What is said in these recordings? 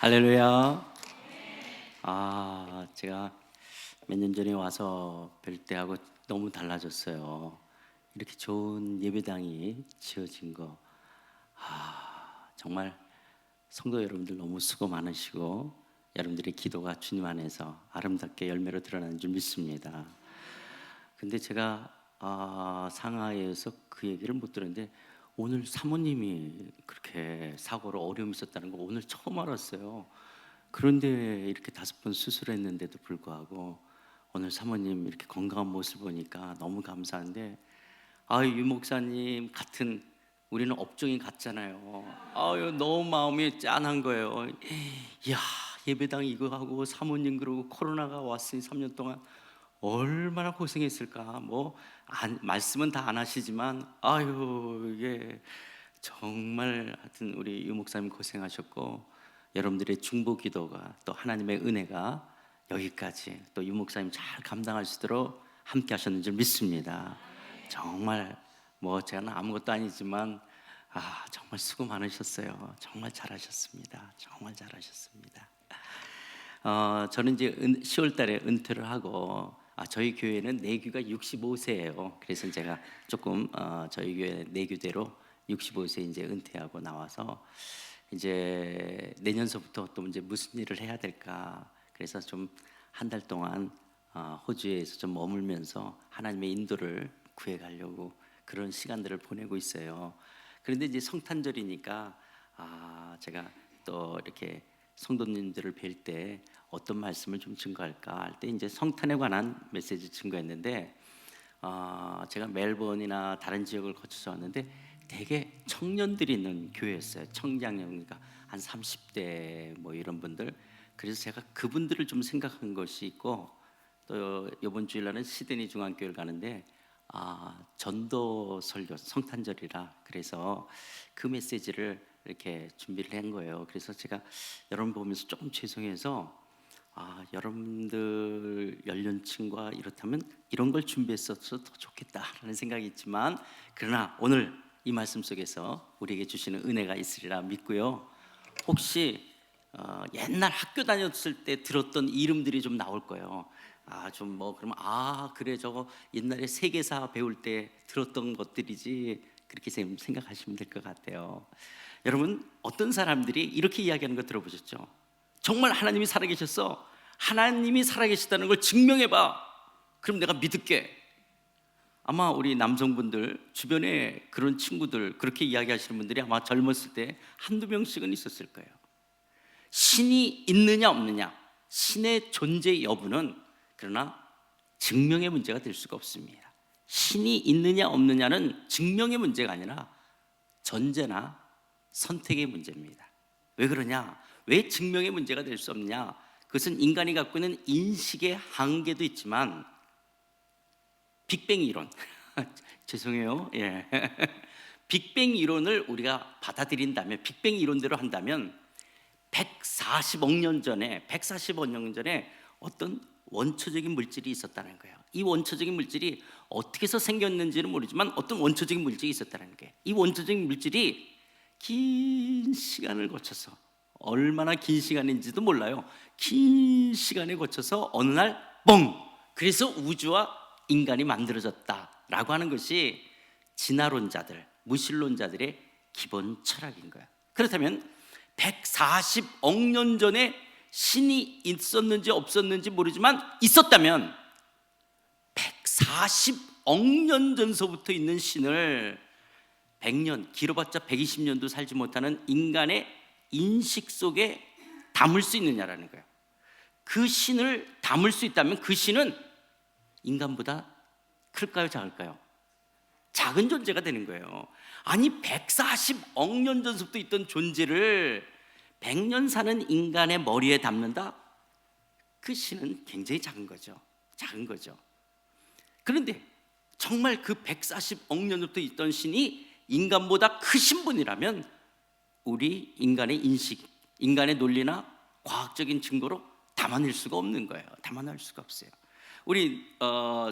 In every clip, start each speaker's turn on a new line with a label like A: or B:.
A: 할렐루야. 제가 몇 년 전에 와서 뵐 때하고 너무 달라졌어요. 이렇게 좋은 예배당이 지어진 거, 정말 성도 여러분들 너무 수고 많으시고 여러분들의 기도가 주님 안에서 아름답게 열매로 드러나는 줄 믿습니다. 근데 제가 상하이에서 그 얘기를 못 들었는데 오늘 사모님이 그렇게 사고로 어려움이 있었다는 거 오늘 처음 알았어요. 그런데 이렇게 5번 수술했는데도 불구하고 오늘 사모님 이렇게 건강한 모습 보니까 너무 감사한데, 유 목사님 같은 우리는 업종이 같잖아요. 너무 마음이 짠한 거예요. 이야, 예배당 이거 하고 사모님 그러고 코로나가 왔으니 3년 동안 얼마나 고생했을까. 말씀은 다 안 하시지만 이게 정말 하여튼 우리 유 목사님 고생하셨고 여러분들의 중보 기도가 또 하나님의 은혜가 여기까지 또 유 목사님 잘 감당할 수 있도록 함께 하셨는 줄 믿습니다. 정말 제가 아무것도 아니지만 정말 수고 많으셨어요. 정말 잘하셨습니다. 정말 잘하셨습니다. 저는 이제 10월 달에 은퇴를 하고 저희 교회는 내규가 65세예요. 그래서 제가 조금 저희 교회 내규대로 65세 이제 은퇴하고 나와서 이제 내년서부터 또 이제 무슨 일을 해야 될까. 그래서 좀 한 달 동안 호주에서 좀 머물면서 하나님의 인도를 구해가려고 그런 시간들을 보내고 있어요. 그런데 이제 성탄절이니까 제가 또 이렇게 성도님들을 뵐 때 어떤 말씀을 좀 증거할까 할 때 이제 성탄에 관한 메시지 증거했는데, 제가 멜번이나 다른 지역을 거쳐서 왔는데 되게 청년들이 있는 교회였어요. 청장년이니까 한 30대 이런 분들. 그래서 제가 그분들을 좀 생각한 것이 있고, 또 이번 주일날은 시드니 중앙교회를 가는데 전도 설교 성탄절이라 그래서 그 메시지를 이렇게 준비를 한 거예요. 그래서 제가 여러분 보면서 조금 죄송해서 여러분들 연령층과 이렇다면 이런 걸 준비했어도 더 좋겠다라는 생각이 있지만, 그러나 오늘 이 말씀 속에서 우리에게 주시는 은혜가 있으리라 믿고요. 혹시 옛날 학교 다녔을 때 들었던 이름들이 좀 나올 거예요. 그러면 그래 저거 옛날에 세계사 배울 때 들었던 것들이지, 그렇게 생각하시면 될 것 같아요. 여러분, 어떤 사람들이 이렇게 이야기하는 거 들어보셨죠? 정말 하나님이 살아계셨어. 하나님이 살아계시다는 걸 증명해봐. 그럼 내가 믿을게. 아마 우리 남성분들 주변에 그런 친구들, 그렇게 이야기하시는 분들이 아마 젊었을 때 한두 명씩은 있었을 거예요. 신이 있느냐 없느냐, 신의 존재 여부는 그러나 증명의 문제가 될 수가 없습니다. 신이 있느냐 없느냐는 증명의 문제가 아니라 전제나 선택의 문제입니다. 왜 그러냐? 왜 증명의 문제가 될 수 없느냐? 그것은 인간이 갖고 있는 인식의 한계도 있지만, 빅뱅 이론 죄송해요. 빅뱅 이론을 우리가 받아들인다면, 빅뱅 이론대로 한다면 140억 년 전에 어떤 원초적인 물질이 있었다는 거예요. 이 원초적인 물질이 어떻게 해서 생겼는지는 모르지만 어떤 원초적인 물질이 있었다는 거예요. 이 원초적인 물질이 긴 시간을 거쳐서, 얼마나 긴 시간인지도 몰라요. 긴 시간에 거쳐서 어느 날 뻥! 그래서 우주와 인간이 만들어졌다라고 하는 것이 진화론자들, 무신론자들의 기본 철학인 거예요. 그렇다면 140억 년 전에 신이 있었는지 없었는지 모르지만 있었다면 140억 년 전서부터 있는 신을 100년, 길어봤자 120년도 살지 못하는 인간의 인식 속에 담을 수 있느냐라는 거예요. 그 신을 담을 수 있다면 그 신은 인간보다 클까요, 작을까요? 작은 존재가 되는 거예요. 아니 140억 년 전부터 있던 존재를 100년 사는 인간의 머리에 담는다? 그 신은 굉장히 작은 거죠. 작은 거죠. 그런데 정말 그 140억 년 전부터 있던 신이 인간보다 크신 분이라면 우리 인간의 인식, 인간의 논리나 과학적인 증거로 담아낼 수가 없는 거예요. 담아낼 수가 없어요. 우리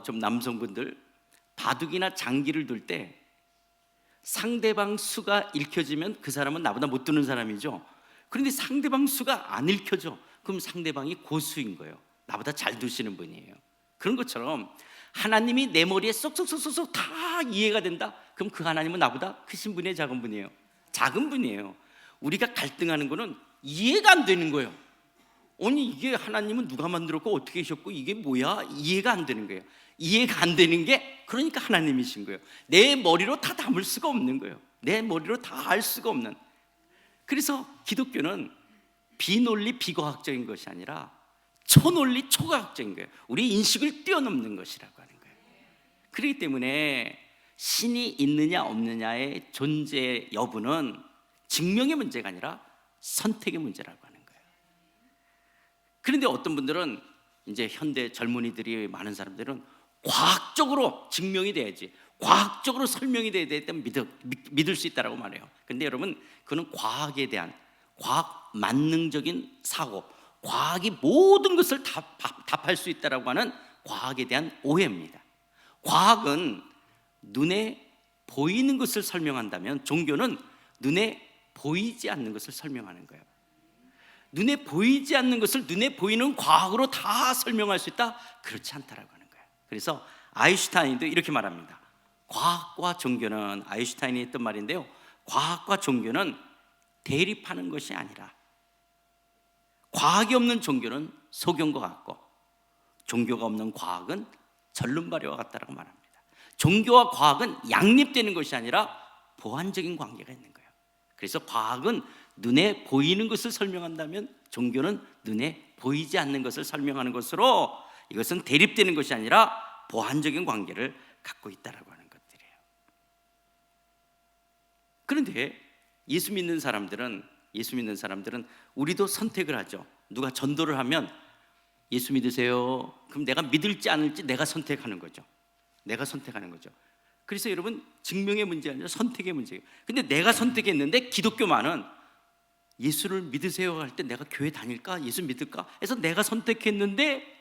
A: 좀 남성분들 바둑이나 장기를 둘 때 상대방 수가 읽혀지면 그 사람은 나보다 못 두는 사람이죠. 그런데 상대방 수가 안 읽혀져. 그럼 상대방이 고수인 거예요. 나보다 잘 두시는 분이에요. 그런 것처럼 하나님이 내 머리에 쏙쏙쏙쏙 다 이해가 된다. 그럼 그 하나님은 나보다 크신 분이에요, 작은 분이에요? 작은 분이에요. 우리가 갈등하는 거는 이해가 안 되는 거예요. 아니 이게 하나님은 누가 만들었고 어떻게 하셨고 이게 뭐야? 이해가 안 되는 거예요. 이해가 안 되는 게 그러니까 하나님이신 거예요. 내 머리로 다 담을 수가 없는 거예요. 내 머리로 다 알 수가 없는. 그래서 기독교는 비논리 비과학적인 것이 아니라 초논리 초과학적인 거예요. 우리 인식을 뛰어넘는 것이라고 하는 거예요. 그렇기 때문에 신이 있느냐 없느냐의 존재 여부는 증명의 문제가 아니라 선택의 문제라고 하는 거예요. 그런데 어떤 분들은 이제 현대 젊은이들이 많은 사람들은 과학적으로 증명이 돼야지, 과학적으로 설명이 돼야 될 때 믿을 수 있다고 말해요. 근데 여러분, 그는 과학에 대한 과학 만능적인 사고, 과학이 모든 것을 답할 수 있다고 하는 과학에 대한 오해입니다. 과학은 눈에 보이는 것을 설명한다면 종교는 눈에 보이지 않는 것을 설명하는 거예요. 눈에 보이지 않는 것을 눈에 보이는 과학으로 다 설명할 수 있다? 그렇지 않다라고 하는 거예요. 그래서 아인슈타인도 이렇게 말합니다. 과학과 종교는, 아인슈타인이 했던 말인데요, 과학과 종교는 대립하는 것이 아니라, 과학이 없는 종교는 소경과 같고 종교가 없는 과학은 절름발이와 같다라고 말합니다. 종교와 과학은 양립되는 것이 아니라 보완적인 관계가 있는 거예요. 그래서 과학은 눈에 보이는 것을 설명한다면 종교는 눈에 보이지 않는 것을 설명하는 것으로, 이것은 대립되는 것이 아니라 보완적인 관계를 갖고 있다라고 하는 것들이에요. 그런데 예수 믿는 사람들은 우리도 선택을 하죠. 누가 전도를 하면 예수 믿으세요. 그럼 내가 믿을지 않을지 내가 선택하는 거죠. 내가 선택하는 거죠. 그래서 여러분, 증명의 문제가 아니라 선택의 문제예요. 근데 내가 선택했는데 기독교만은 예수를 믿으세요 할 때 내가 교회 다닐까? 예수 믿을까? 해서 내가 선택했는데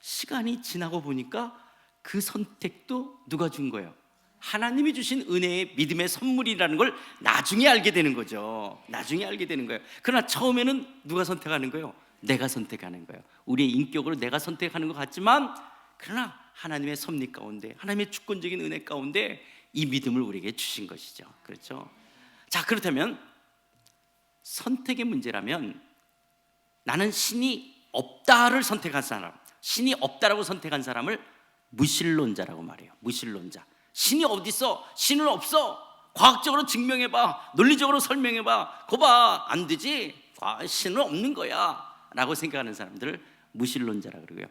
A: 시간이 지나고 보니까 그 선택도 누가 준 거예요? 하나님이 주신 은혜의 믿음의 선물이라는 걸 나중에 알게 되는 거죠. 나중에 알게 되는 거예요. 그러나 처음에는 누가 선택하는 거예요? 내가 선택하는 거예요. 우리의 인격으로 내가 선택하는 것 같지만, 그러나 하나님의 섭리 가운데, 하나님의 주권적인 은혜 가운데 이 믿음을 우리에게 주신 것이죠. 그렇죠? 자, 그렇다면 선택의 문제라면, 나는 신이 없다를 선택한 사람, 신이 없다라고 선택한 사람을 무신론자라고 말해요. 무신론자. 신이 어디 있어? 신은 없어. 과학적으로 증명해봐, 논리적으로 설명해봐. 거봐, 안 되지. 신은 없는 거야 라고 생각하는 사람들을 무신론자라고 그러고요.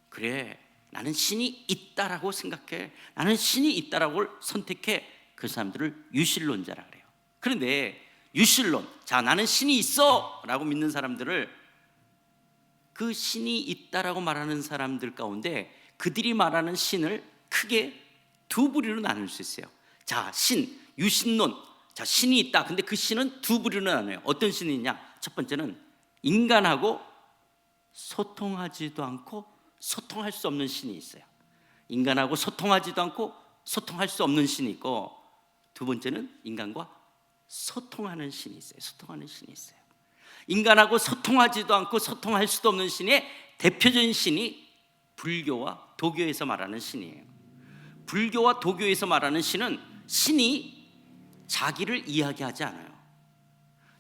A: 그래, 나는 신이 있다라고 생각해, 나는 신이 있다라고 선택해, 그 사람들을 유신론자라고 그래요. 그런데 유신론, 자, 나는 신이 있어 라고 믿는 사람들을, 그 신이 있다라고 말하는 사람들 가운데 그들이 말하는 신을 크게 두 부류로 나눌 수 있어요. 자, 신, 유신론. 자, 신이 있다. 근데 그 신은 두 부류로 나눠요. 어떤 신이 있냐? 첫 번째는 인간하고 소통하지도 않고 소통할 수 없는 신이 있어요. 인간하고 소통하지도 않고 소통할 수 없는 신이 있고, 두 번째는 인간과 소통하는 신이 있어요. 소통하는 신이 있어요. 인간하고 소통하지도 않고 소통할 수도 없는 신의 대표적인 신이 불교와 도교에서 말하는 신이에요. 불교와 도교에서 말하는 신은, 신이 자기를 이야기하지 않아요.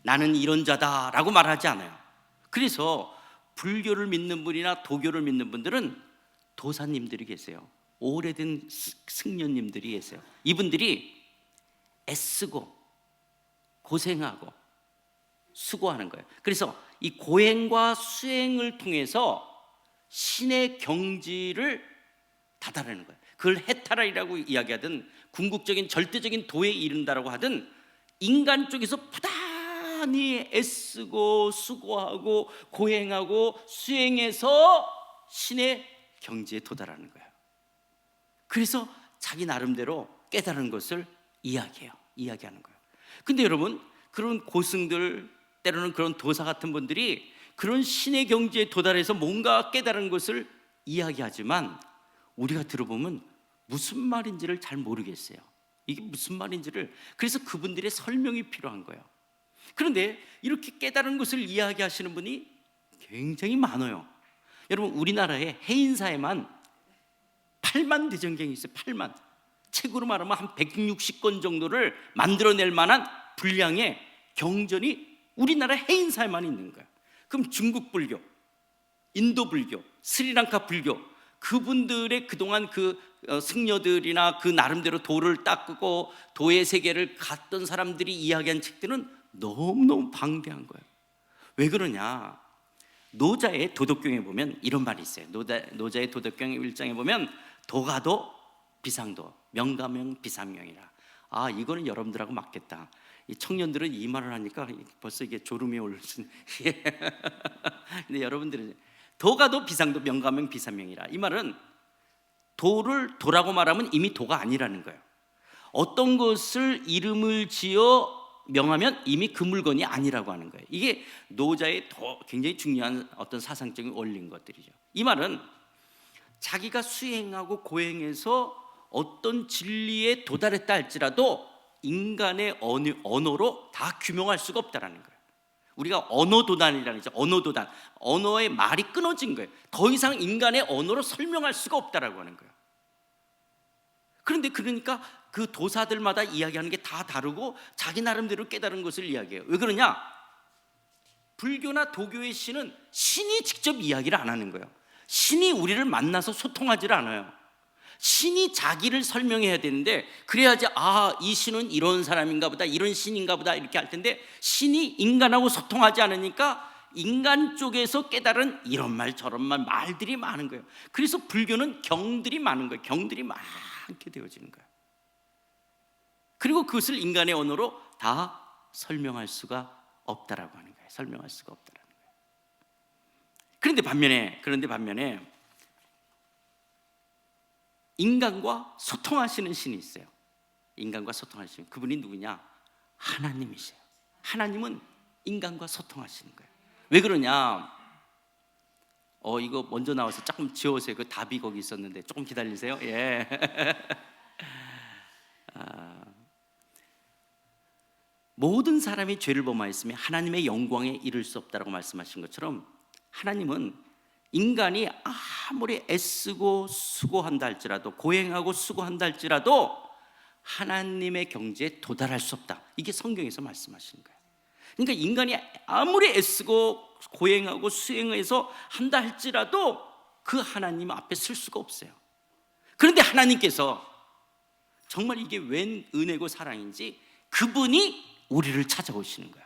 A: 나는 이런 자다라고 말하지 않아요. 그래서 불교를 믿는 분이나 도교를 믿는 분들은 도사님들이 계세요. 오래된 승려님들이 계세요. 이분들이 애쓰고 고생하고 수고하는 거예요. 그래서 이 고행과 수행을 통해서 신의 경지를 다다르는 거예요. 그걸 해탈이라고 이야기하든, 궁극적인 절대적인 도에 이른다라고 하든, 인간 쪽에서 부단히 애쓰고 수고하고 고행하고 수행해서 신의 경지에 도달하는 거예요. 그래서 자기 나름대로 깨달은 것을 이야기하는 거예요. 근데 여러분, 그런 고승들, 때로는 그런 도사 같은 분들이 그런 신의 경지에 도달해서 뭔가 깨달은 것을 이야기하지만, 우리가 들어보면 무슨 말인지를 잘 모르겠어요. 이게 무슨 말인지를. 그래서 그분들의 설명이 필요한 거예요. 그런데 이렇게 깨달은 것을 이야기하시는 분이 굉장히 많아요. 여러분, 우리나라에 해인사에만 8만 대전경이 있어요. 8만. 책으로 말하면 한 160권 정도를 만들어낼 만한 분량의 경전이 우리나라 해인사에만 있는 거예요. 그럼 중국 불교, 인도 불교, 스리랑카 불교, 그분들의 그동안 그 승려들이나 그 나름대로 도를 닦고 도의 세계를 갔던 사람들이 이야기한 책들은 너무너무 방대한 거예요. 왜 그러냐? 노자의 도덕경에 보면 이런 말이 있어요. 노자의 도덕경 1장에 보면 도가도 비상도, 명가명 비상명이라. 아, 이거는 여러분들하고 맞겠다. 이 청년들은 이 말을 하니까 벌써 이게 졸음이 올라오는. 근데 여러분들은 도가도 비상도, 명가명 비상명이라. 이 말은 도를 도라고 말하면 이미 도가 아니라는 거예요. 어떤 것을 이름을 지어 명하면 이미 그 물건이 아니라고 하는 거예요. 이게 노자의 굉장히 중요한 어떤 사상적인 원리인 것들이죠. 이 말은 자기가 수행하고 고행해서 어떤 진리에 도달했다 할지라도 인간의 언어로 다 규명할 수가 없다라는 거예요. 우리가 언어도단이라는 거죠. 언어도단. 언어의 말이 끊어진 거예요. 더 이상 인간의 언어로 설명할 수가 없다라고 하는 거예요. 그런데 그러니까 그 도사들마다 이야기하는 게 다 다르고 자기 나름대로 깨달은 것을 이야기해요. 왜 그러냐? 불교나 도교의 신은 신이 직접 이야기를 안 하는 거예요. 신이 우리를 만나서 소통하지를 않아요. 신이 자기를 설명해야 되는데, 그래야지 이 신은 이런 사람인가 보다, 이런 신인가 보다 이렇게 할 텐데, 신이 인간하고 소통하지 않으니까 인간 쪽에서 깨달은 이런 말 저런 말들이 많은 거예요. 그래서 불교는 경들이 많은 거예요. 경들이 많게 되어지는 거예요. 그리고 그것을 인간의 언어로 다 설명할 수가 없다라고 하는 거예요. 설명할 수가 없다라는 거예요. 그런데 반면에 인간과 소통하시는 신이 있어요. 인간과 소통하시는 그분이 누구냐? 하나님이세요. 하나님은 인간과 소통하시는 거예요. 왜 그러냐? 이거 먼저 나와서 조금 지워오세요. 그 답이 거기 있었는데 조금 기다리세요. 예. 모든 사람이 죄를 범하였으며 하나님의 영광에 이를 수 없다라고 말씀하신 것처럼, 하나님은 인간이 아무리 애쓰고 수고한다 할지라도, 고행하고 수고한다 할지라도 하나님의 경지에 도달할 수 없다. 이게 성경에서 말씀하시는 거예요. 그러니까 인간이 아무리 애쓰고 고행하고 수행해서 한다 할지라도 그 하나님 앞에 설 수가 없어요. 그런데 하나님께서 정말 이게 웬 은혜고 사랑인지 그분이 우리를 찾아오시는 거야.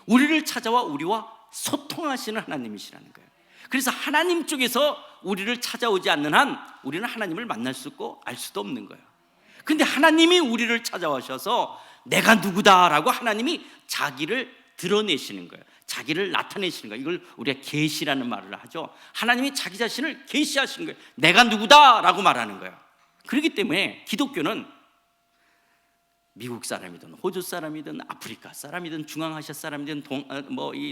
A: 우리를 찾아와 우리와 소통하시는 하나님이시라는 거예요. 그래서 하나님 쪽에서 우리를 찾아오지 않는 한 우리는 하나님을 만날 수 없고 알 수도 없는 거예요. 근데 하나님이 우리를 찾아오셔서 내가 누구다라고 하나님이 자기를 드러내시는 거예요. 자기를 나타내시는 거예요. 이걸 우리가 계시라는 말을 하죠. 하나님이 자기 자신을 계시하시는 거예요. 내가 누구다라고 말하는 거예요. 그렇기 때문에 기독교는 미국 사람이든 호주 사람이든 아프리카 사람이든 중앙아시아 사람이든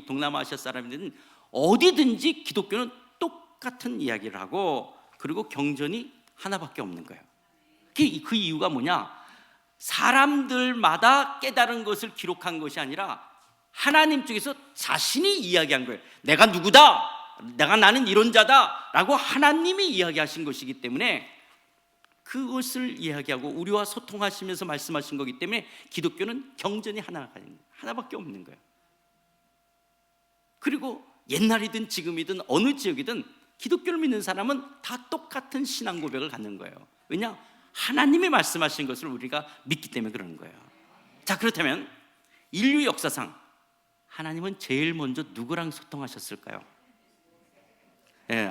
A: 동남아시아 사람이든 어디든지 기독교는 똑같은 이야기를 하고, 그리고 경전이 하나밖에 없는 거예요. 그 이유가 뭐냐? 사람들마다 깨달은 것을 기록한 것이 아니라 하나님 쪽에서 자신이 이야기한 거예요. 내가 누구다, 나는 이런 자다 라고 하나님이 이야기하신 것이기 때문에, 그것을 이야기하고 우리와 소통하시면서 말씀하신 거기 때문에 기독교는 경전이 하나밖에 없는 거예요. 그리고 옛날이든 지금이든 어느 지역이든 기독교를 믿는 사람은 다 똑같은 신앙 고백을 갖는 거예요. 왜냐? 하나님이 말씀하신 것을 우리가 믿기 때문에 그러는 거예요. 자, 그렇다면 인류 역사상 하나님은 제일 먼저 누구랑 소통하셨을까요?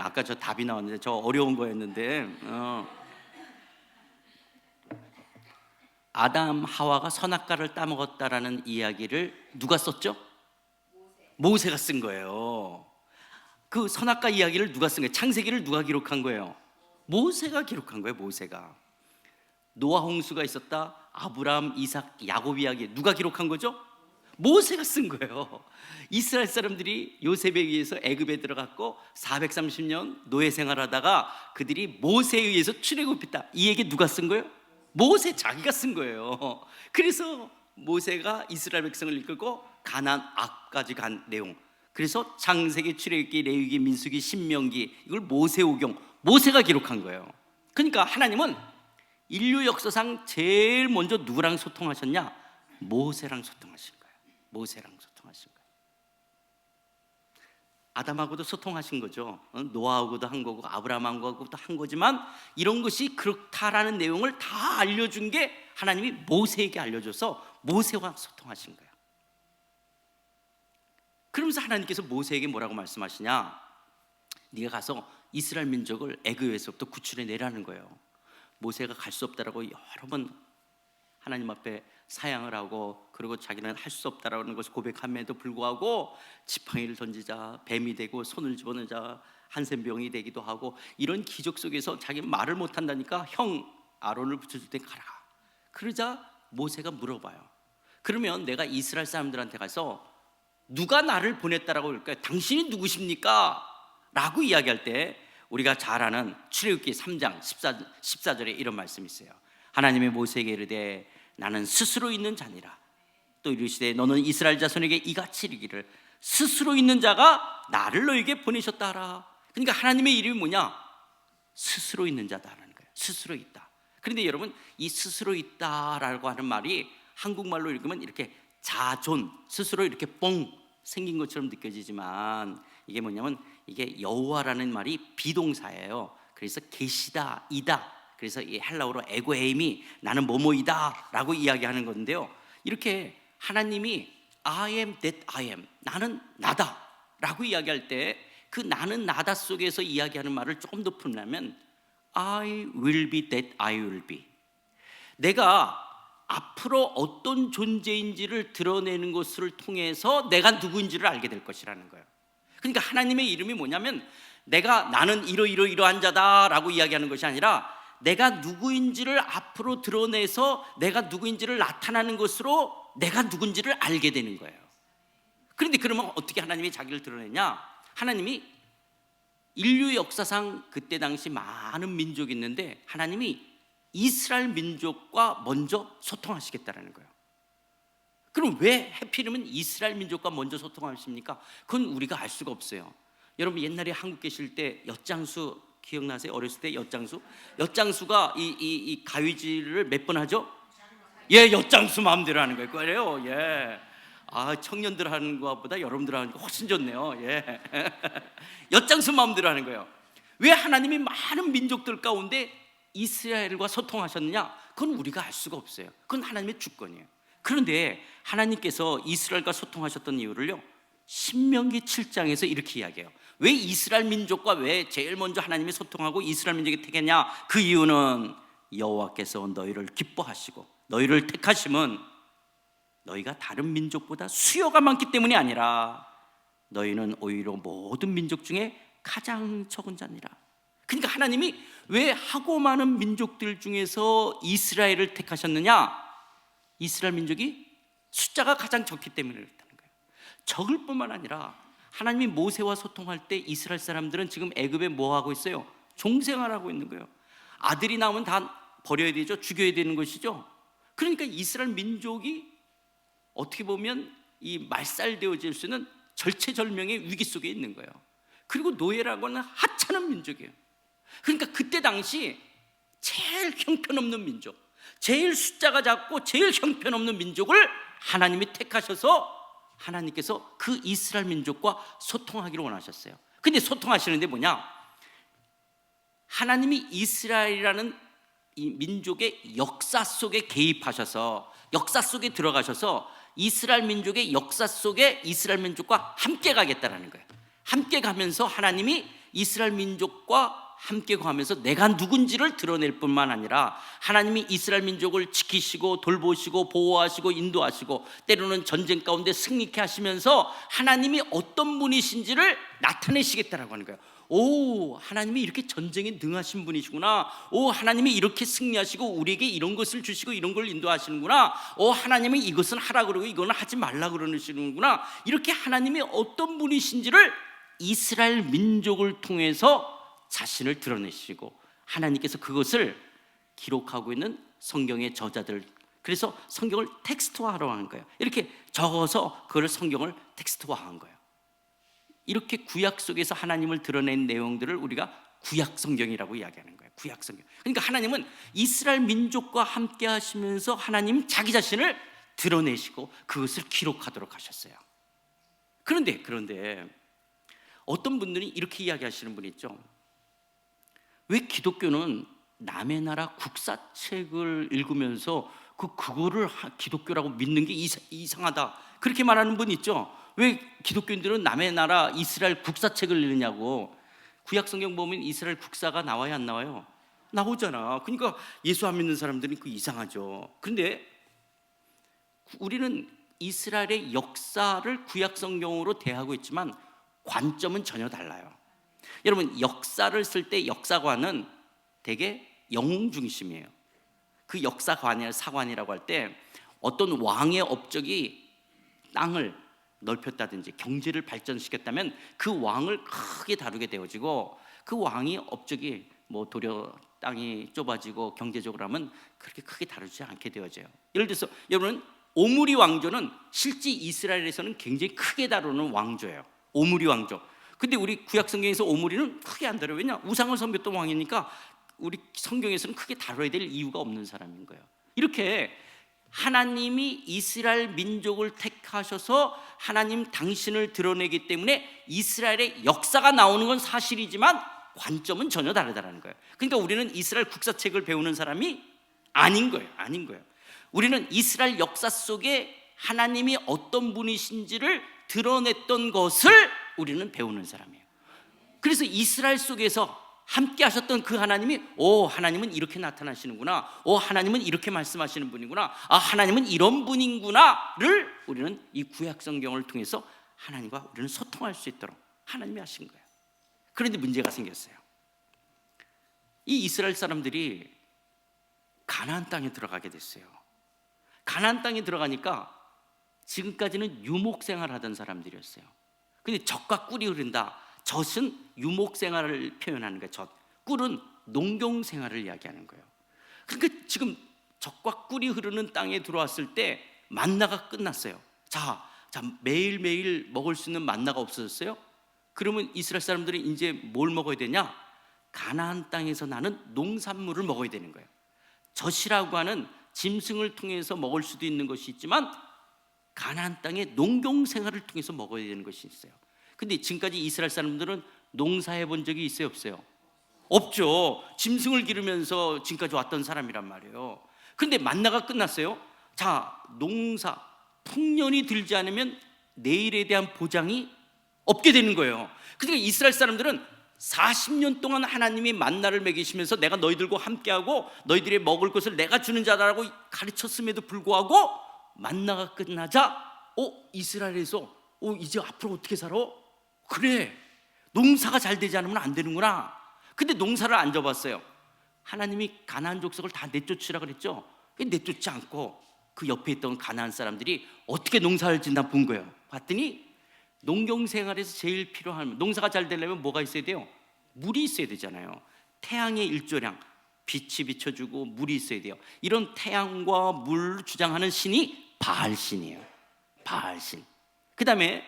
A: 아까 저 답이 나왔는데 저 어려운 거였는데 아담 하와가 선악과를 따먹었다라는 이야기를 누가 썼죠? 모세가 쓴 거예요. 그 선악과 이야기를 누가 쓴 거예요? 창세기를 누가 기록한 거예요? 모세가 기록한 거예요. 모세가. 노아 홍수가 있었다, 아브라함, 이삭, 야곱 이야기 누가 기록한 거죠? 모세가 쓴 거예요. 이스라엘 사람들이 요셉에 의해서 애굽에 들어갔고 430년 노예 생활하다가 그들이 모세에 의해서 출애굽했다. 이 얘기 누가 쓴 거예요? 모세 자기가 쓴 거예요. 그래서 모세가 이스라엘 백성을 이끌고 가나안 앞까지 간 내용. 그래서 창세기, 출애굽기, 레위기, 민수기, 신명기, 이걸 모세오경, 모세가 기록한 거예요. 그러니까 하나님은 인류 역사상 제일 먼저 누구랑 소통하셨냐? 모세랑 소통하신 거예요. 모세랑 소통하신 거예요. 아담하고도 소통하신 거죠. 노아하고도 한 거고 아브라함하고도 한 거지만 이런 것이 그렇다라는 내용을 다 알려준 게 하나님이 모세에게 알려줘서 모세와 소통하신 거예요. 그러면서 하나님께서 모세에게 뭐라고 말씀하시냐? 네가 가서 이스라엘 민족을 애굽에서부터 구출해 내라는 거예요. 모세가 갈 수 없다라고 여러 번 하나님 앞에 사양을 하고, 그리고 자기는 할 수 없다라는 것을 고백함에도 불구하고 지팡이를 던지자, 뱀이 되고 손을 집어넣자, 한센병이 되기도 하고, 이런 기적 속에서 자기 말을 못한다니까 형 아론을 붙여줄 때 가라. 그러자 모세가 물어봐요. 그러면 내가 이스라엘 사람들한테 가서 누가 나를 보냈다라고 할까요? 당신이 누구십니까? 라고 이야기할 때 우리가 잘 아는 출애굽기 3장 14절에 이런 말씀이 있어요. 하나님의 모세에게 이르되 나는 스스로 있는 자니라. 또 이르시되 너는 이스라엘 자손에게 이같이 이르기를 스스로 있는 자가 나를 너에게 보내셨다 하라. 그러니까 하나님의 이름이 뭐냐? 스스로 있는 자다라는 거예요. 스스로 있다. 그런데 여러분, 이 스스로 있다라고 하는 말이 한국말로 읽으면 이렇게 자존, 스스로 이렇게 뻥 생긴 것처럼 느껴지지만 이게 뭐냐면 이게 여호와라는 말이 비동사예요. 그래서 계시다, 이다. 그래서 이 헬라어로 에고에임이 나는 뭐뭐이다 라고 이야기하는 건데요, 이렇게 하나님이 I am that I am, 나는 나다 라고 이야기할 때 그 나는 나다 속에서 이야기하는 말을 조금 더 풀면 I will be that I will be, 내가 앞으로 어떤 존재인지를 드러내는 것을 통해서 내가 누구인지를 알게 될 것이라는 거예요. 그러니까 하나님의 이름이 뭐냐면 나는 이러이러이러한 자다라고 이야기하는 것이 아니라 내가 누구인지를 앞으로 드러내서 내가 누구인지를 나타나는 것으로 내가 누군지를 알게 되는 거예요. 그런데 그러면 어떻게 하나님이 자기를 드러내냐? 하나님이 인류 역사상 그때 당시 많은 민족이 있는데 하나님이 이스라엘 민족과 먼저 소통하시겠다라는 거예요. 그럼 왜 하필이면 이스라엘 민족과 먼저 소통하십니까? 그건 우리가 알 수가 없어요. 여러분 옛날에 한국 계실 때 엿장수 기억나세요? 어렸을 때 엿장수가 이 가위질을 몇 번 하죠? 예, 엿장수 마음대로 하는 거예요. 그래요. 예. 청년들 하는 것보다 여러분들 하는 거 훨씬 좋네요. 예. 엿장수 마음대로 하는 거예요. 왜 하나님이 많은 민족들 가운데 이스라엘과 소통하셨느냐? 그건 우리가 알 수가 없어요. 그건 하나님의 주권이에요. 그런데 하나님께서 이스라엘과 소통하셨던 이유를요, 신명기 7장에서 이렇게 이야기해요. 왜 이스라엘 민족과 왜 제일 먼저 하나님이 소통하고 이스라엘 민족이 택했냐? 그 이유는 여호와께서 너희를 기뻐하시고 너희를 택하심은 너희가 다른 민족보다 수요가 많기 때문이 아니라 너희는 오히려 모든 민족 중에 가장 적은 자니라. 그러니까 하나님이 왜 하고 많은 민족들 중에서 이스라엘을 택하셨느냐? 이스라엘 민족이 숫자가 가장 적기 때문에 그렇다는 거예요. 적을 뿐만 아니라 하나님이 모세와 소통할 때 이스라엘 사람들은 지금 애굽에 뭐 하고 있어요? 종생활하고 있는 거예요. 아들이 나오면 다 버려야 되죠. 죽여야 되는 것이죠. 그러니까 이스라엘 민족이 어떻게 보면 이 말살되어질 수 있는 절체절명의 위기 속에 있는 거예요. 그리고 노예라고는 하찮은 민족이에요. 그러니까 그때 당시 제일 형편없는 민족, 제일 숫자가 작고 제일 형편없는 민족을 하나님이 택하셔서 하나님께서 그 이스라엘 민족과 소통하기를 원하셨어요. 근데 소통하시는데 뭐냐? 하나님이 이스라엘이라는 이 민족의 역사 속에 개입하셔서 역사 속에 들어가셔서 이스라엘 민족의 역사 속에 이스라엘 민족과 함께 가겠다라는 거예요. 함께 가면서 하나님이 이스라엘 민족과 함께 가면서 내가 누군지를 드러낼 뿐만 아니라 하나님이 이스라엘 민족을 지키시고 돌보시고 보호하시고 인도하시고 때로는 전쟁 가운데 승리케 하시면서 하나님이 어떤 분이신지를 나타내시겠다라고 하는 거예요. 오, 하나님이 이렇게 전쟁에 능하신 분이시구나. 오, 하나님이 이렇게 승리하시고 우리에게 이런 것을 주시고 이런 걸 인도하시는구나. 오, 하나님이 이것은 하라 그러고 이거는 하지 말라 그러시는구나. 이렇게 하나님이 어떤 분이신지를 이스라엘 민족을 통해서 자신을 드러내시고 하나님께서 그것을 기록하고 있는 성경의 저자들, 그래서 성경을 텍스트화하러 하는 거예요. 이렇게 적어서 그걸 성경을 텍스트화한 거예요. 이렇게 구약 속에서 하나님을 드러낸 내용들을 우리가 구약 성경이라고 이야기하는 거예요. 구약 성경. 그러니까 하나님은 이스라엘 민족과 함께 하시면서 하나님 자기 자신을 드러내시고 그것을 기록하도록 하셨어요. 그런데 어떤 분들이 이렇게 이야기하시는 분이 있죠. 왜 기독교는 남의 나라 국사책을 읽으면서 그거를 기독교라고 믿는 게 이상하다, 그렇게 말하는 분 있죠. 왜 기독교인들은 남의 나라 이스라엘 국사책을 읽느냐고. 구약 성경 보면 이스라엘 국사가 나와요, 안 나와요? 나오잖아. 그러니까 예수 안 믿는 사람들은 그 이상하죠. 그런데 우리는 이스라엘의 역사를 구약 성경으로 대하고 있지만 관점은 전혀 달라요. 여러분, 역사를 쓸 때 역사관은 되게 영웅 중심이에요. 그 역사관이나 사관이라고 할 때 어떤 왕의 업적이 땅을 넓혔다든지 경제를 발전시켰다면 그 왕을 크게 다루게 되어지고, 그 왕의 업적이 도려 땅이 좁아지고 경제적으로 하면 그렇게 크게 다루지 않게 되어져요. 예를 들어서 여러분, 오므리 왕조는 실제 이스라엘에서는 굉장히 크게 다루는 왕조예요. 오므리 왕조. 근데 우리 구약 성경에서 오므리는 크게 안 다뤄요. 왜냐? 우상을 섬겼던 왕이니까 우리 성경에서는 크게 다뤄야 될 이유가 없는 사람인 거예요. 이렇게 하나님이 이스라엘 민족을 택하셔서 하나님 당신을 드러내기 때문에 이스라엘의 역사가 나오는 건 사실이지만 관점은 전혀 다르다는 거예요. 그러니까 우리는 이스라엘 국사책을 배우는 사람이 아닌 거예요. 우리는 이스라엘 역사 속에 하나님이 어떤 분이신지를 드러냈던 것을 우리는 배우는 사람이에요. 그래서 이스라엘 속에서 함께 하셨던 그 하나님이, 하나님은 이렇게 나타나시는구나, 하나님은 이렇게 말씀하시는 분이구나, 하나님은 이런 분인구나를 우리는 이 구약 성경을 통해서 하나님과 우리는 소통할 수 있도록 하나님이 하신 거예요. 그런데 문제가 생겼어요. 이 이스라엘 사람들이 가나안 땅에 들어가게 됐어요. 가나안 땅에 들어가니까 지금까지는 유목 생활을 하던 사람들이었어요. 근데 젖과 꿀이 흐른다. 젖은 유목 생활을 표현하는 거예요. 젖. 꿀은 농경 생활을 이야기하는 거예요. 그러니까 지금 젖과 꿀이 흐르는 땅에 들어왔을 때 만나가 끝났어요. 자, 매일매일 먹을 수 있는 만나가 없어졌어요. 그러면 이스라엘 사람들이 이제 뭘 먹어야 되냐? 가나안 땅에서 나는 농산물을 먹어야 되는 거예요. 젖이라고 하는 짐승을 통해서 먹을 수도 있는 것이 있지만 가나안 땅의 농경 생활을 통해서 먹어야 되는 것이 있어요. 근데 지금까지 이스라엘 사람들은 농사해 본 적이 있어요, 없어요? 없죠. 짐승을 기르면서 지금까지 왔던 사람이란 말이에요. 근데 만나가 끝났어요. 자, 농사 풍년이 들지 않으면 내일에 대한 보장이 없게 되는 거예요. 그러니까 이스라엘 사람들은 40년 동안 하나님이 만나를 먹이시면서 내가 너희들과 함께하고 너희들이 먹을 것을 내가 주는 자라고 가르쳤음에도 불구하고 만나가 끝나자 이스라엘에서 이제 앞으로 어떻게 살아? 그래, 농사가 잘 되지 않으면 안 되는구나. 근데 농사를 안 져봤어요. 하나님이 가나안 족속을 다 내쫓으라 그랬죠. 내쫓지 않고 그 옆에 있던 가나안 사람들이 어떻게 농사를 짓나 본 거예요. 봤더니 농경 생활에서 제일 필요한, 농사가 잘 되려면 뭐가 있어야 돼요? 물이 있어야 되잖아요. 태양의 일조량, 빛이 비춰주고 물이 있어야 돼요. 이런 태양과 물을 주장하는 신이 바알신이에요. 바알신. 그 다음에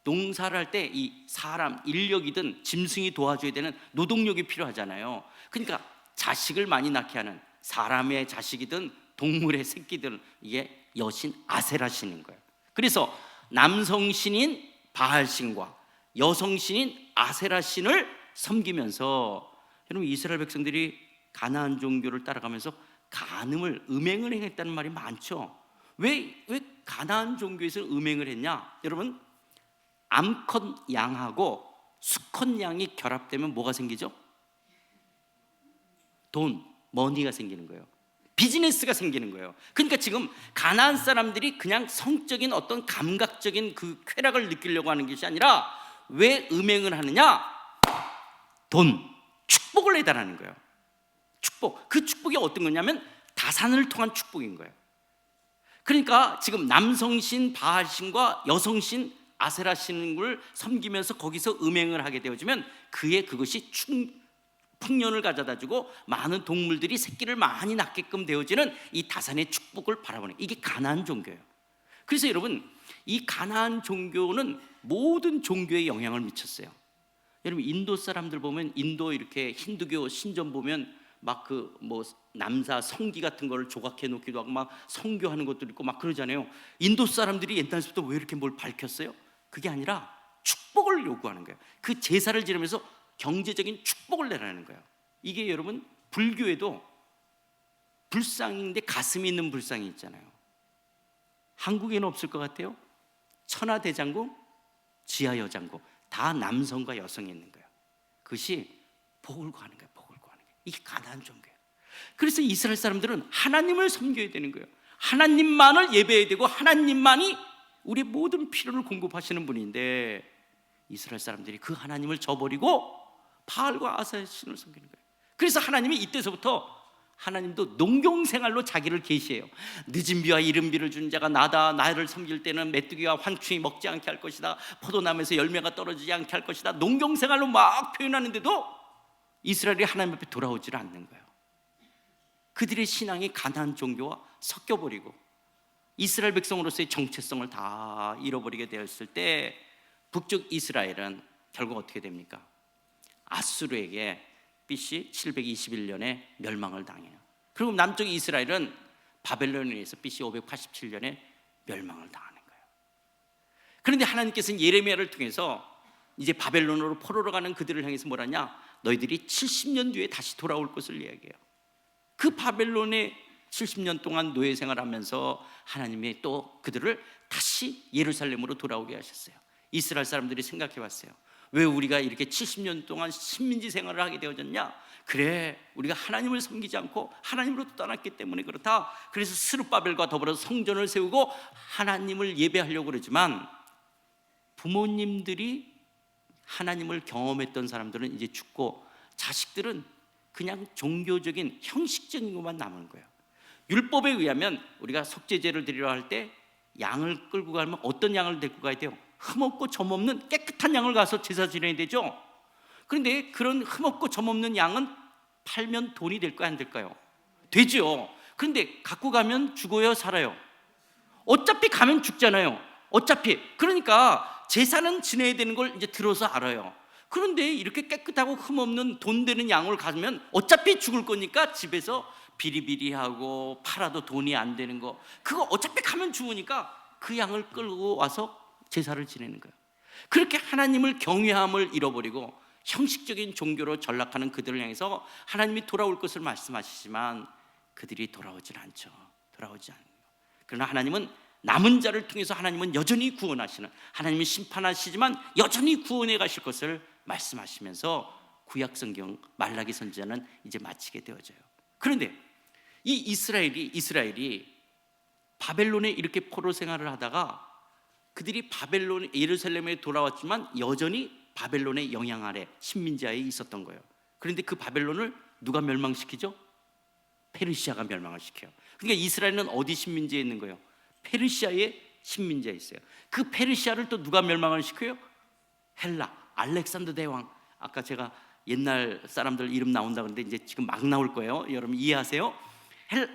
A: 농사를 할 때 이 사람, 인력이든 짐승이 도와줘야 되는 노동력이 필요하잖아요. 그러니까 자식을 많이 낳게 하는 사람의 자식이든 동물의 새끼들, 이게 여신 아세라신인 거예요. 그래서 남성신인 바알신과 여성신인 아세라신을 섬기면서, 여러분, 이스라엘 백성들이 가나안 종교를 따라가면서 간음을, 음행을 행했다는 말이 많죠. 왜 가나안 종교에서 음행을 했냐? 여러분, 암컷 양하고 수컷 양이 결합되면 뭐가 생기죠? 돈, 머니가 생기는 거예요. 비즈니스가 생기는 거예요. 그러니까 지금 가나안 사람들이 그냥 성적인 어떤 감각적인 그 쾌락을 느끼려고 하는 것이 아니라 왜 음행을 하느냐? 돈, 축복을 해달라는 거예요. 축복. 그 축복이 어떤 거냐면 다산을 통한 축복인 거예요. 그러니까 지금 남성신 바알신과 여성신 아세라신을 섬기면서 거기서 음행을 하게 되어지면 그것이 풍년을 가져다주고 많은 동물들이 새끼를 많이 낳게끔 되어지는 이 다산의 축복을 바라보는, 이게 가나안 종교예요. 그래서 여러분, 이 가나안 종교는 모든 종교에 영향을 미쳤어요. 여러분, 인도 사람들 보면, 인도 이렇게 힌두교 신전 보면 막 그 뭐 남사 성기 같은 거를 조각해 놓기도 하고 막 성교하는 것도 있고 막 그러잖아요. 인도 사람들이 옛날부터 왜 이렇게 뭘 밝혔어요? 그게 아니라 축복을 요구하는 거예요. 그 제사를 지내면서 경제적인 축복을 내라는 거예요. 이게 여러분, 불교에도 불상인데 가슴이 있는 불상이 있잖아요. 한국에는 없을 것 같아요. 천하대장국, 지하여장국, 다 남성과 여성이 있는 거예요. 그것이 복을 구하는 거예요. 복을 구하는 거예요. 이게 가나안 종교예요. 그래서 이스라엘 사람들은 하나님을 섬겨야 되는 거예요. 하나님만을 예배해야 되고 하나님만이 우리의 모든 필요를 공급하시는 분인데, 이스라엘 사람들이 그 하나님을 저버리고 바알과 아사의 신을 섬기는 거예요. 그래서 하나님이 이때서부터, 하나님도 농경생활로 자기를 계시해요. 늦은 비와 이른 비를 준 자가 나다. 나를 섬길 때는 메뚜기와 환충이 먹지 않게 할 것이다. 포도나무에서 열매가 떨어지지 않게 할 것이다. 농경생활로 막 표현하는데도 이스라엘이 하나님 앞에 돌아오지를 않는 거예요. 그들의 신앙이 가나안 종교와 섞여버리고 이스라엘 백성으로서의 정체성을 다 잃어버리게 되었을 때, 북쪽 이스라엘은 결국 어떻게 됩니까? 아수르에게 BC 721년에 멸망을 당해요. 그리고 남쪽 이스라엘은 바벨론에 의해서 BC 587년에 멸망을 당하는 거예요. 그런데 하나님께서는 예레미야를 통해서 이제 바벨론으로 포로로 가는 그들을 향해서 뭐라냐? 너희들이 70년 뒤에 다시 돌아올 것을 이야기해요. 그 바벨론에 70년 동안 노예 생활하면서 하나님이 또 그들을 다시 예루살렘으로 돌아오게 하셨어요. 이스라엘 사람들이 생각해 봤어요. 왜 우리가 이렇게 70년 동안 식민지 생활을 하게 되어졌냐? 그래, 우리가 하나님을 섬기지 않고 하나님으로부터 떠났기 때문에 그렇다. 그래서 스룹바벨과 더불어서 성전을 세우고 하나님을 예배하려고 그러지만, 부모님들이 하나님을 경험했던 사람들은 이제 죽고 자식들은 그냥 종교적인 형식적인 것만 남은 거예요. 율법에 의하면 우리가 속죄제를 드리러 할 때 양을 끌고 가면 어떤 양을 데리고 가야 돼요? 흠없고 점없는 깨끗한 양을 가서 제사 지내야 되죠. 그런데 그런 흠없고 점없는 양은 팔면 돈이 될까요, 안 될까요? 되죠. 그런데 갖고 가면 죽어요, 살아요? 어차피 가면 죽잖아요. 어차피. 그러니까 제사는 지내야 되는 걸 이제 들어서 알아요. 그런데 이렇게 깨끗하고 흠없는 돈 되는 양을 가면 어차피 죽을 거니까 집에서 비리비리하고 팔아도 돈이 안 되는 거, 그거 어차피 가면 죽으니까 그 양을 끌고 와서 제사를 지내는 거예요. 그렇게 하나님을 경외함을 잃어버리고 형식적인 종교로 전락하는 그들을 향해서 하나님이 돌아올 것을 말씀하시지만 그들이 돌아오질 않죠. 돌아오지 않는 거예요. 그러나 하나님은 남은 자를 통해서 하나님은 여전히 구원하시는, 하나님은 심판하시지만 여전히 구원해 가실 것을 말씀하시면서 구약성경 말라기 선지자는 이제 마치게 되어져요. 그런데 이 이스라엘이 바벨론에 이렇게 포로 생활을 하다가 그들이 바벨론 예루살렘에 돌아왔지만 여전히 바벨론의 영향 아래 식민지하에 있었던 거예요. 그런데 그 바벨론을 누가 멸망시키죠? 페르시아가 멸망을 시켜요. 그러니까 이스라엘은 어디 식민지에 있는 거예요? 페르시아의 식민지에 있어요. 그 페르시아를 또 누가 멸망을 시켜요? 헬라, 알렉산더 대왕. 아까 제가 옛날 사람들 이름 나온다 그러는데 이제 지금 막 나올 거예요. 여러분 이해하세요?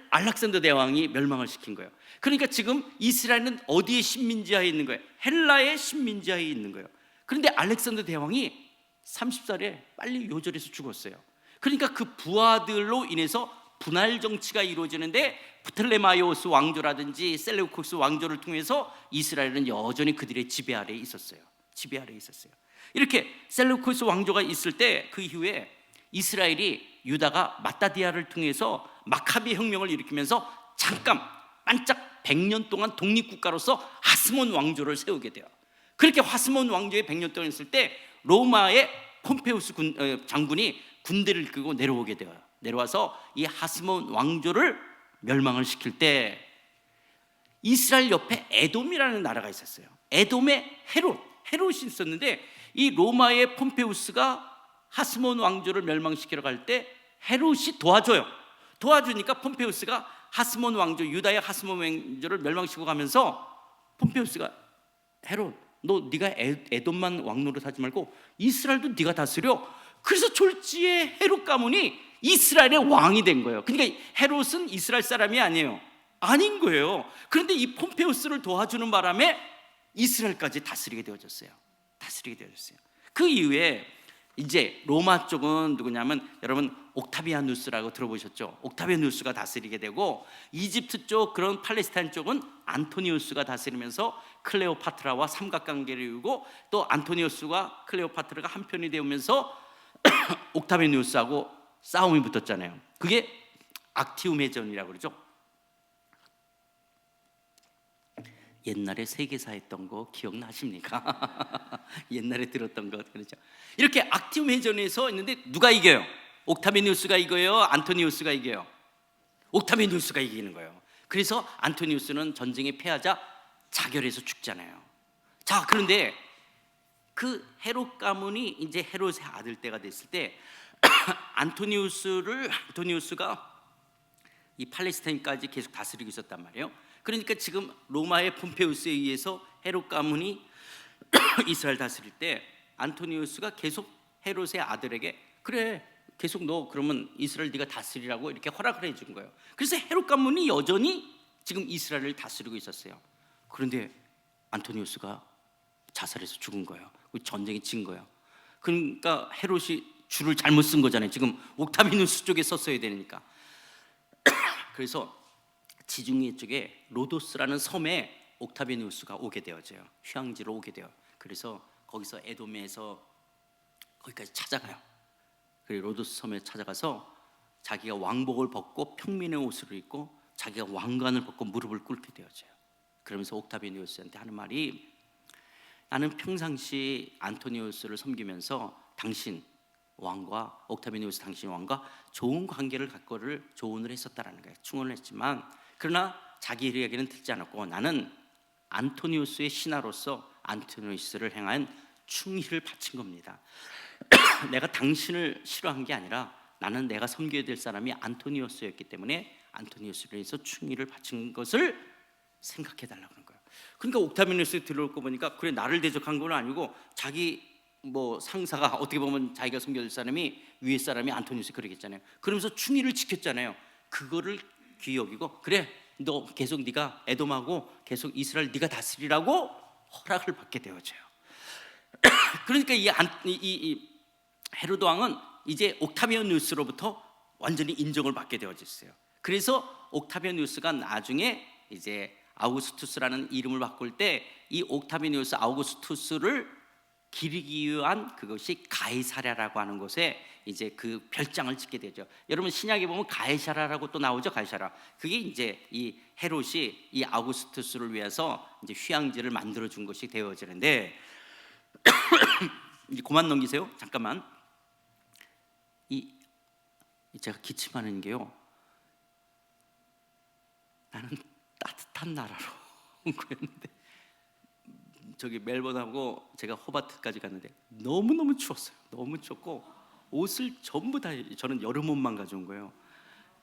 A: 알렉산더 대왕이 멸망을 시킨 거예요. 그러니까 지금 이스라엘은 어디에 식민지하에 있는 거예요? 헬라의 식민지하에 있는 거예요. 그런데 알렉산더 대왕이 30살에 빨리 요절해서 죽었어요. 그러니까 그 부하들로 인해서 분할 정치가 이루어지는데, 프톨레마이오스 왕조라든지 셀레우코스 왕조를 통해서 이스라엘은 여전히 그들의 지배 아래에 있었어요. 지배 아래에 있었어요. 이렇게 셀레우코스 왕조가 있을 때 그 이후에 이스라엘이 유다가 마따디아를 통해서 마카비 혁명을 일으키면서 잠깐 반짝 100년 동안 독립국가로서 하스몬 왕조를 세우게 돼요. 그렇게 하스몬 왕조의 100년 동안 있을 때 로마의 폼페우스 장군이 군대를 이끌고 내려오게 돼요. 내려와서 이 하스몬 왕조를 멸망을 시킬 때 이스라엘 옆에 에돔이라는 나라가 있었어요. 에돔의 헤롯이 있었는데, 이 로마의 폼페우스가 하스몬 왕조를 멸망시키러 갈 때 헤롯이 도와주니까 폼페우스가 하스몬 왕조, 유다의 하스몬 왕조를 멸망시키고 가면서 폼페우스가, 헤롯, 네가 에돔만 왕노릇하지 말고 이스라엘도 네가 다스려. 그래서 졸지에 헤롯 가문이 이스라엘의 왕이 된 거예요. 그러니까 헤롯은 이스라엘 사람이 아니에요. 아닌 거예요. 그런데 이 폼페우스를 도와주는 바람에 이스라엘까지 다스리게 되어졌어요. 그 이후에 이제 로마 쪽은 누구냐면, 여러분 옥타비아누스라고 들어보셨죠? 옥타비아누스가 다스리게 되고, 이집트 쪽, 그런 팔레스타인 쪽은 안토니우스가 다스리면서 클레오파트라와 삼각관계를 이루고, 또 안토니우스와 클레오파트라가 한편이 되면서 옥타비아누스하고 싸움이 붙었잖아요. 그게 악티움 해전이라고 그러죠. 옛날에 세계사 했던 거 기억나십니까? 옛날에 들었던 거 그렇죠. 이렇게 악티움 해전에서 있는데 누가 이겨요? 옥타비아누스가 이겨요? 안토니우스가 이겨요? 옥타비아누스가 이기는 거예요. 그래서 안토니우스는 전쟁에 패하자 자결해서 죽잖아요. 자, 그런데 그 헤롯 가문이 이제 헤롯의 아들 때가 됐을 때 안토니우스가 이 팔레스타인까지 계속 다스리고 있었단 말이에요. 그러니까 지금 로마의 폼페우스에 의해서 헤롯 가문이 이스라엘 다스릴 때 안토니우스가 계속 헤롯의 아들에게, 그래 계속 너 그러면 이스라엘 네가 다스리라고 이렇게 허락을 해준 거예요. 그래서 헤롯 가문이 여전히 지금 이스라엘을 다스리고 있었어요. 그런데 안토니우스가 자살해서 죽은 거예요. 전쟁이 진 거예요. 그러니까 헤롯이 줄을 잘못 쓴 거잖아요. 지금 옥타비누스 쪽에 썼어야 되니까. 그래서 지중해 쪽에 로도스라는 섬에 옥타비누스가 오게 되어져요. 휴양지로 오게 돼요. 그래서 거기서 에돔에서 거기까지 찾아가요. 그리고 로도스 섬에 찾아가서 자기가 왕복을 벗고 평민의 옷을 입고 자기가 왕관을 벗고 무릎을 꿇게 되어져요. 그러면서 옥타비누스한테 하는 말이, 나는 평상시 안토니우스를 섬기면서 당신 왕과, 옥타비누스 당신 왕과 좋은 관계를 갖고를 조언을 했었다라는 거예요. 충원을 했지만, 그러나 자기 이야기는 듣지 않았고, 나는 안토니우스의 신하로서 안토니우스를 향한 충의를 바친 겁니다. 내가 당신을 싫어한 게 아니라 나는 내가 섬겨야 될 사람이 안토니우스였기 때문에 안토니우스를 위해서 충의를 바친 것을 생각해 달라고 하는 거예요. 그러니까 옥타비누스 들어올 거 보니까, 그래 나를 대적한 건 아니고 자기 뭐 상사가, 어떻게 보면 자기가 섬겨야 될 사람이, 위에 사람이 안토니우스 그러겠잖아요. 그러면서 충의를 지켰잖아요. 그거를 귀히 여기고, 그래 너 계속 네가 에돔하고 계속 이스라엘 네가 다스리라고 허락을 받게 되어져요. 그러니까 이 헤로드 왕은 이제 옥타비아누스로부터 완전히 인정을 받게 되어졌어요. 그래서 옥타비아누스가 나중에 이제 아우구스투스라는 이름을 바꿀 때 이 옥타비아누스 아우구스투스를 기리기 위한 그것이 가이사랴라고 하는 곳에 이제 그 별장을 짓게 되죠. 여러분 신약에 보면 가이사랴라고 또 나오죠. 가이사랴. 그게 이제 이 헤롯이 이 아우구스투스를 위해서 이제 휴양지를 만들어 준 것이 되어지는데 이제 그만 넘기세요. 잠깐만. 제가 기침하는 게요, 나는 따뜻한 나라로 온 거였는데, 저기 멜번하고 제가 호바트까지 갔는데 너무너무 추웠어요. 너무 춥고 옷을 전부 다, 저는 여름 옷만 가져온 거예요.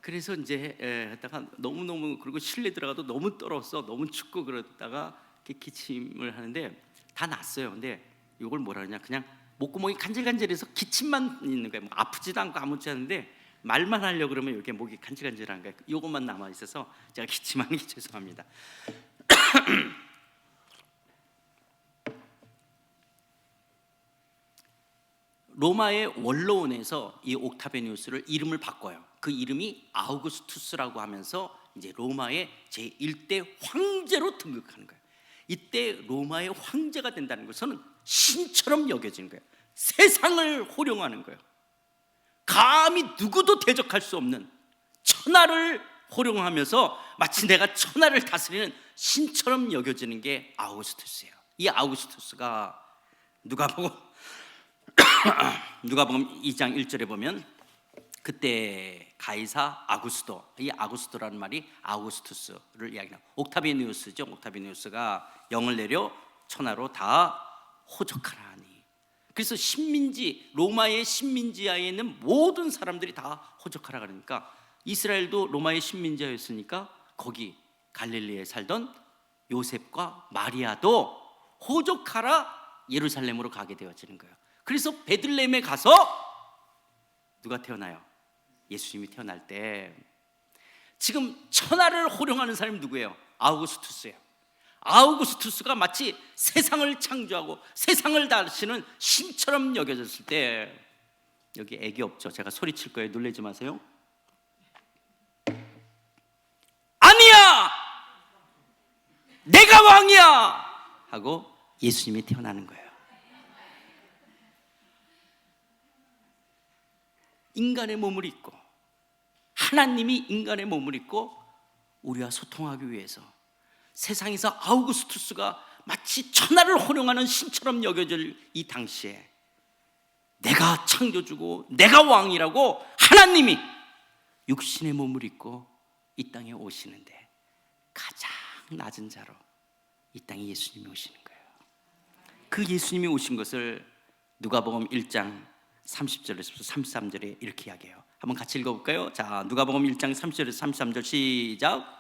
A: 그래서 이제 했다가 너무너무, 그리고 실내 들어가도 너무 떨었어, 너무 춥고, 그러다가 이렇게 기침을 하는데 다 났어요. 근데 이걸 뭐라 그러냐, 그냥 목구멍이 간질간질해서 기침만 있는 거예요. 뭐 아프지도 않고 아무렇지 않은데 말만 하려고 그러면 이렇게 목이 간질간질한 거예요. 이것만 남아 있어서 제가 기침하는 게 죄송합니다. 로마의 원로원에서 이 옥타비아누스를 이름을 바꿔요. 그 이름이 아우구스투스라고 하면서 이제 로마의 제1대 황제로 등극하는 거예요. 이때 로마의 황제가 된다는 것은 신처럼 여겨지는 거예요. 세상을 호령하는 거예요. 감히 누구도 대적할 수 없는 천하를 호령하면서 마치 내가 천하를 다스리는 신처럼 여겨지는 게 아우구스투스예요. 이 아우구스투스가 누가복음 2장 1절에 보면, 그때 가이사 아구스도, 이 아구스도라는 말이 아우구스투스를 이야기해요. 옥타비아누스죠. 옥타비아누스가 영을 내려 천하로 다 호적하라 하니. 그래서 신민지, 로마의 신민지하에 있는 모든 사람들이 다 호적하라 그러니까, 이스라엘도 로마의 신민지하였으니까 거기 갈릴리에 살던 요셉과 마리아도 호적하라 예루살렘으로 가게 되어지는 거예요. 그래서 베들레헴에 가서 누가 태어나요? 예수님이 태어날 때 지금 천하를 호령하는 사람이 누구예요? 아우구스투스예요. 아우구스투스가 마치 세상을 창조하고 세상을 다스리는 신처럼 여겨졌을 때, 여기 애기 없죠? 제가 소리칠 거예요. 놀라지 마세요. 아니야! 내가 왕이야! 하고 예수님이 태어나는 거예요. 인간의 몸을 입고, 하나님이 인간의 몸을 입고 우리와 소통하기 위해서 세상에서 아우구스투스가 마치 천하를 호령하는 신처럼 여겨질 이 당시에 내가 창조주고 내가 왕이라고 하나님이 육신의 몸을 입고 이 땅에 오시는데, 가장 낮은 자로 이 땅에 예수님이 오시는 거예요. 그 예수님이 오신 것을 누가복음 1장 30절에서 33절에 이렇게 이야기해요. 한번 같이 읽어볼까요? 자, 누가복음 1장 30절에서 33절 시작.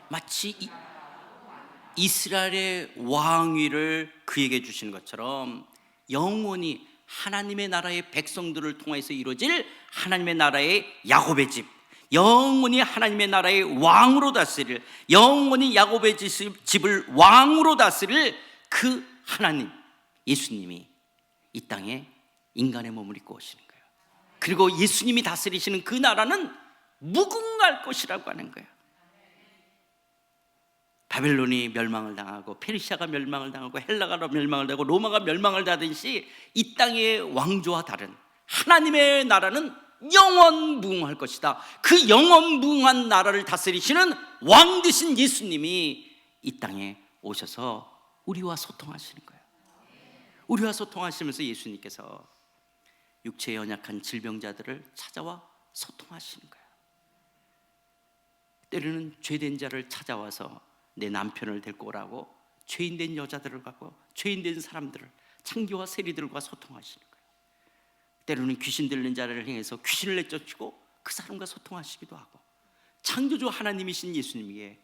A: 마치 이스라엘의 왕위를 그에게 주시는 것처럼 영원히 하나님의 나라의 백성들을 통해서 이루어질 하나님의 나라의 야곱의 집, 영원히 하나님의 나라의 왕으로 다스릴, 영원히 야곱의 집을 왕으로 다스릴 그 하나님 예수님이 이 땅에 인간의 몸을 입고 오시는 거예요. 그리고 예수님이 다스리시는 그 나라는 무궁할 것이라고 하는 거예요. 바벨론이 멸망을 당하고 페르시아가 멸망을 당하고 헬라가 멸망을 당하고 로마가 멸망을 당하듯이 이 땅의 왕조와 다른 하나님의 나라는 영원무궁할 것이다. 그 영원무궁한 나라를 다스리시는 왕 되신 예수님이 이 땅에 오셔서 우리와 소통하시는 거예요. 우리와 소통하시면서 예수님께서 육체에 연약한 질병자들을 찾아와 소통하시는 거예요. 때로는 죄된 자를 찾아와서 내 남편을 데리고 오라고 죄인된 여자들을 갖고 죄인된 사람들을, 창기와 세리들과 소통하시는 거예요. 때로는 귀신 들린 자를 향해서 귀신을 내쫓고 그 사람과 소통하시기도 하고, 창조주 하나님이신 예수님에게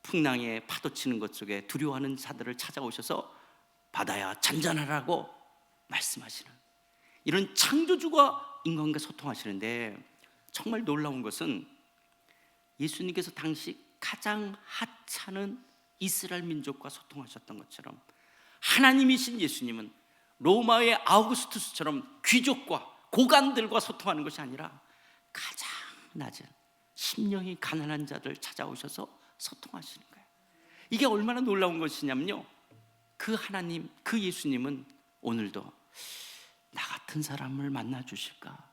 A: 풍랑에 파도치는 것 속에 두려워하는 자들을 찾아오셔서 바다야 잔잔하라고 말씀하시는, 이런 창조주가 인간과 소통하시는데, 정말 놀라운 것은 예수님께서 당시 가장 하찮은 이스라엘 민족과 소통하셨던 것처럼 하나님이신 예수님은 로마의 아우구스투스처럼 귀족과 고관들과 소통하는 것이 아니라 가장 낮은 심령이 가난한 자들 찾아오셔서 소통하시는 거예요. 이게 얼마나 놀라운 것이냐면요, 그 하나님, 그 예수님은 오늘도 나 같은 사람을 만나 주실까?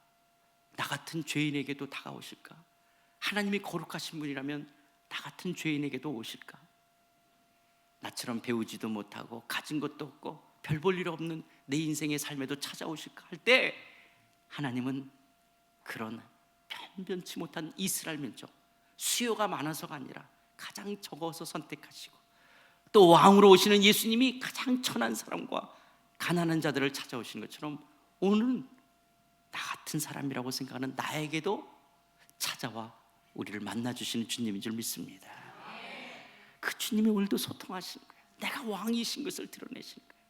A: 나 같은 죄인에게도 다가오실까? 하나님이 거룩하신 분이라면 나 같은 죄인에게도 오실까? 나처럼 배우지도 못하고 가진 것도 없고 별 볼 일 없는 내 인생의 삶에도 찾아오실까 할 때, 하나님은 그런 변변치 못한 이스라엘 민족, 수요가 많아서가 아니라 가장 적어서 선택하시고, 또 왕으로 오시는 예수님이 가장 천한 사람과 가난한 자들을 찾아오시는 것처럼 오늘은 나 같은 사람이라고 생각하는 나에게도 찾아와 우리를 만나주시는 주님인 줄 믿습니다. 그 주님이 오늘도 소통하시는 거예요. 내가 왕이신 것을 드러내시는 거예요.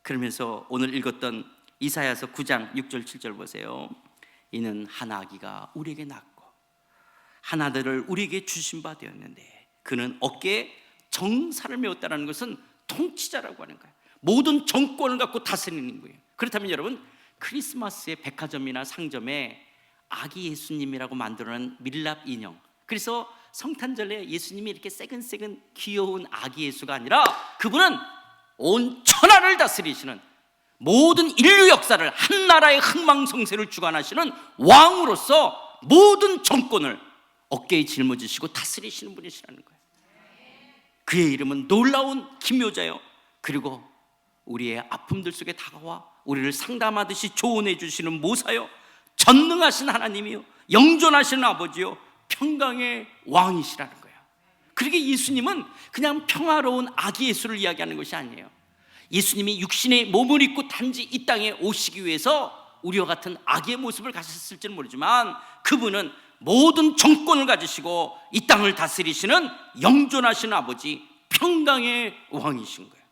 A: 그러면서 오늘 읽었던 이사야서 9장 6절 7절 보세요. 이는 한 아기가 우리에게 낳고 한 아들을 우리에게 주신 바 되었는데 그는 어깨에 정사를 메웠다는 것은 통치자라고 하는 거예요. 모든 정권을 갖고 다스리는 거예요. 그렇다면 여러분, 크리스마스의 백화점이나 상점에 아기 예수님이라고 만들어낸 밀랍 인형, 그래서 성탄절에 예수님이 이렇게 새근새근 귀여운 아기 예수가 아니라 그분은 온 천하를 다스리시는, 모든 인류 역사를, 한 나라의 흥망성쇠를 주관하시는 왕으로서 모든 정권을 어깨에 짊어지시고 다스리시는 분이시라는 거예요. 그의 이름은 놀라운 기묘자요, 그리고 우리의 아픔들 속에 다가와 우리를 상담하듯이 조언해 주시는 모사요, 전능하신 하나님이요, 영존하시는 아버지요, 평강의 왕이시라는 거예요. 그러게 예수님은 그냥 평화로운 아기 예수를 이야기하는 것이 아니에요. 예수님이 육신의 몸을 입고 단지 이 땅에 오시기 위해서 우리와 같은 아기의 모습을 가졌을지는 모르지만 그분은 모든 정권을 가지시고 이 땅을 다스리시는 영존하시는 아버지, 평강의 왕이신 거예요.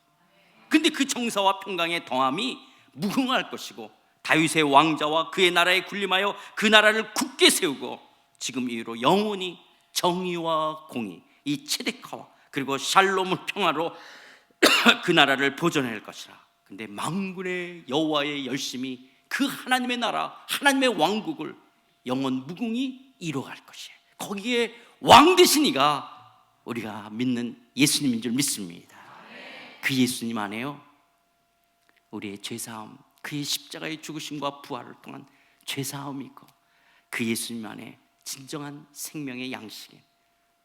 A: 근데 그 정사와 평강의 동함이 무궁할 것이고 다윗의 왕자와 그의 나라에 군림하여 그 나라를 굳게 세우고 지금 이후로 영원히 정의와 공의, 이 체데카와 그리고 샬롬의 평화로 그 나라를 보존할 것이라. 근데 만군의 여호와의 열심히 그 하나님의 나라, 하나님의 왕국을 영원 무궁히 이루어갈 것이에요. 거기에 왕 되신 이가 우리가 믿는 예수님인 줄 믿습니다. 그 예수님 안에요, 우리의 죄사함, 그의 십자가의 죽으심과 부활을 통한 죄사함이 있고 그 예수님 안에 진정한 생명의 양식인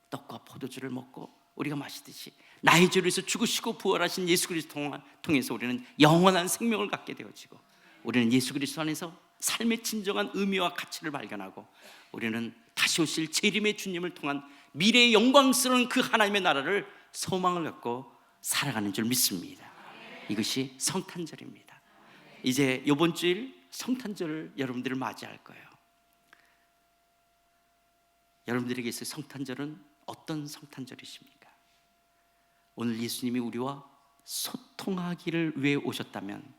A: 떡과 포도주를 먹고 우리가 마시듯이 나의 죄를 위해서 죽으시고 부활하신 예수 그리스도 통해서 우리는 영원한 생명을 갖게 되어지고 우리는 예수 그리스도 안에서 삶의 진정한 의미와 가치를 발견하고 우리는 다시 오실 재림의 주님을 통한 미래의 영광스러운 그 하나님의 나라를 소망을 갖고 살아가는 줄 믿습니다. 이것이 성탄절입니다. 이제 이번 주일 성탄절을 여러분들을 맞이할 거예요. 여러분들에게 있어 성탄절은 어떤 성탄절이십니까? 오늘 예수님이 우리와 소통하기를 위해 오셨다면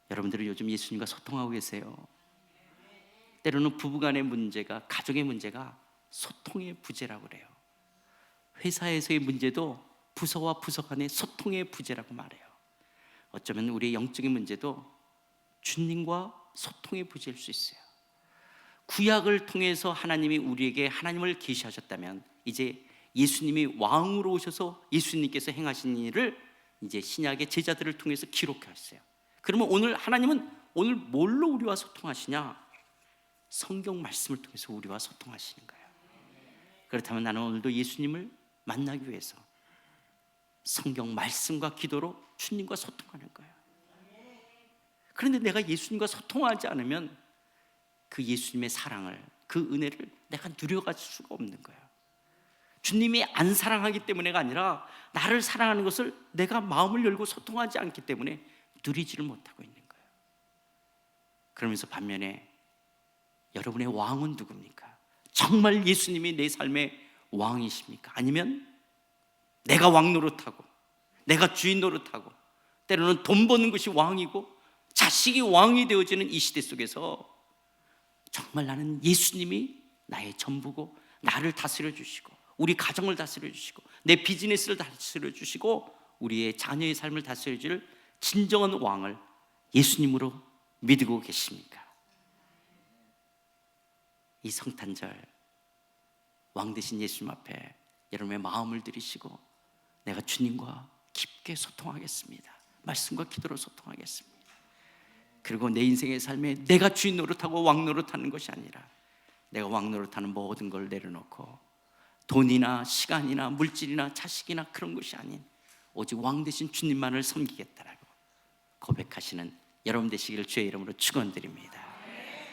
A: 여러분들은 요즘 예수님과 소통하고 계세요? 때로는 부부간의 문제가, 가정의 문제가 소통의 부재라고 그래요. 회사에서의 문제도 부서와 부서 간의 소통의 부재라고 말해요. 어쩌면 우리의 영적인 문제도 주님과 소통의 부재일 수 있어요. 구약을 통해서 하나님이 우리에게 하나님을 계시하셨다면 이제 예수님이 왕으로 오셔서 예수님께서 행하신 일을 이제 신약의 제자들을 통해서 기록하셨어요. 그러면 오늘 하나님은 오늘 뭘로 우리와 소통하시냐? 성경 말씀을 통해서 우리와 소통하시는 거예요. 그렇다면 나는 오늘도 예수님을 만나기 위해서 성경 말씀과 기도로 주님과 소통하는 거예요. 그런데 내가 예수님과 소통하지 않으면 그 예수님의 사랑을, 그 은혜를 내가 누려갈 수가 없는 거예요. 주님이 안 사랑하기 때문에가 아니라 나를 사랑하는 것을 내가 마음을 열고 소통하지 않기 때문에 누리지를 못하고 있는 거예요. 그러면서 반면에 여러분의 왕은 누굽니까? 정말 예수님이 내 삶의 왕이십니까? 아니면 내가 왕 노릇하고 내가 주인 노릇하고 때로는 돈 버는 것이 왕이고 자식이 왕이 되어지는 이 시대 속에서 정말 나는 예수님이 나의 전부고 나를 다스려 주시고 우리 가정을 다스려 주시고 내 비즈니스를 다스려 주시고 우리의 자녀의 삶을 다스려 줄 진정한 왕을 예수님으로 믿고 계십니까? 이 성탄절 왕 되신 예수님 앞에 여러분의 마음을 들이시고 내가 주님과 깊게 소통하겠습니다. 말씀과 기도로 소통하겠습니다. 그리고 내 인생의 삶에 내가 주인 노릇하고 왕 노릇하는 것이 아니라 내가 왕 노릇하는 모든 걸 내려놓고 돈이나 시간이나 물질이나 자식이나 그런 것이 아닌 오직 왕 되신 주님만을 섬기겠다라고 고백하시는 여러분 되시기를 주의 이름으로 축원드립니다.